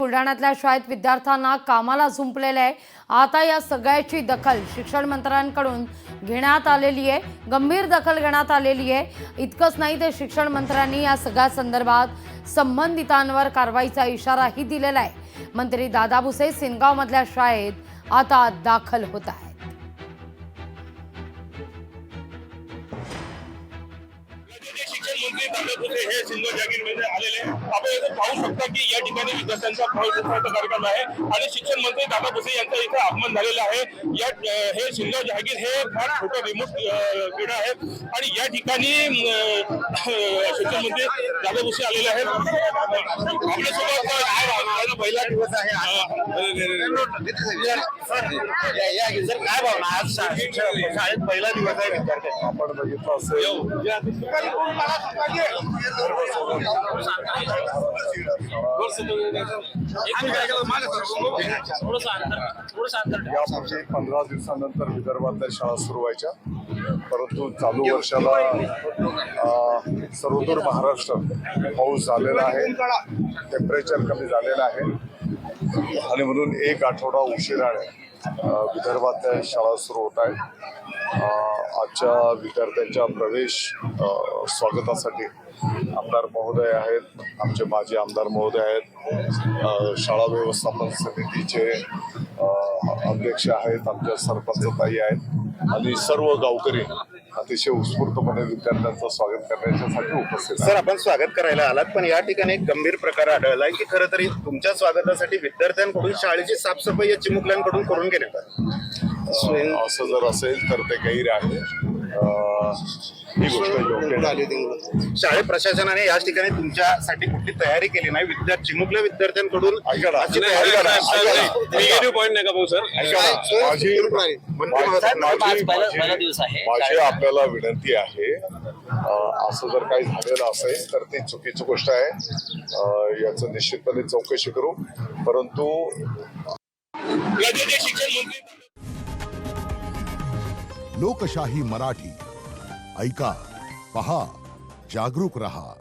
बुलढाण्यातल्या शाळेत विद्यार्थ्यांना कामाला झुंपलेले आहे। आता या सगळ्याची दखल शिक्षण मंत्र्यांकडून घेण्यात आलेली आहे, गंभीर दखल घेण्यात आलेली आहे। इतकंच नाही तर शिक्षण मंत्र्यांनी या सगळ्या संदर्भात संबंधितांवर कारवाईचा इशाराही दिलेला आहे। मंत्री दादा भुसे सिनगावमधल्या शाळेत आता दाखल होत आहेत। शिक्षण मंत्री दादा भुसे हे सिंधू जागीरमध्ये आलेले आपण इथे पाहू शकता की या ठिकाणी विद्यार्थ्यांचा भावचित्राचा कार्यक्रम आहे आणि शिक्षण मंत्री दादा भुसे यांचा इथे आगमन झालेलं आहे। हे सिंधू जागीर हे फार छोटं रिमोट क्रीडा आहे आणि या ठिकाणी शिक्षण मंत्री दादा भुसे आलेले आहेत। आपल्यासोबत पहिला दिवस आहे सर, काय भावना आज शाळेत पहिला दिवस आहे विद्यार्थ्यांचा आपण बघितलं असेल यापूर्वी 15 दिवसानंतर विदर्भातल्या शाळा सुरू व्हायच्या, परंतु चालू वर्षाला सर्वदूर महाराष्ट्रात पाऊस झालेला आहे, टेम्परेचर कमी झालेलं आहे आणि म्हणून एक आठवडा उशिराने विदर्भातल्या शाळा सुरू होत आहेत। आजच्या विद्यार्थ्यांच्या प्रवेश स्वागतासाठी आमदार महोदय आहेत, आमचे माजी आमदार महोदय आहेत, शाळा व्यवस्थापन समितीचे अध्यक्ष आहेत, आमच्या सरपंचताई आहेत आणि सर्व गावकरी अतिशय उत्स्फूर्तपणे विद्यार्थ्यांचं स्वागत करण्यासाठी उपस्थित आहेत। सर, आपण स्वागत करायला आलात, पण या ठिकाणी एक गंभीर प्रकार आढळलाय की खरं तरी तुमच्या स्वागतासाठी विद्यार्थ्यांकडून शाळेची साफसफाई या चिमुकल्यांकडून करून घेण्यात आली। असं जर असेल तर ते गैर आहे, ही गोष्ट योग्य नाही। शाळे प्रशासनाने या ठिकाणी तुमच्यासाठी कुठली तयारी केली नाही, चिमुकल्या विद्यार्थ्यांकडून अशी तयारी माझी आपल्याला विनंती आहे, असं जर काही झालेलं असेल तर ती चुकीची गोष्ट आहे, याचं निश्चितपणे चौकशी करू। परंतु लोकशाही मराठी ऐका, पहा, जागरूक रहा।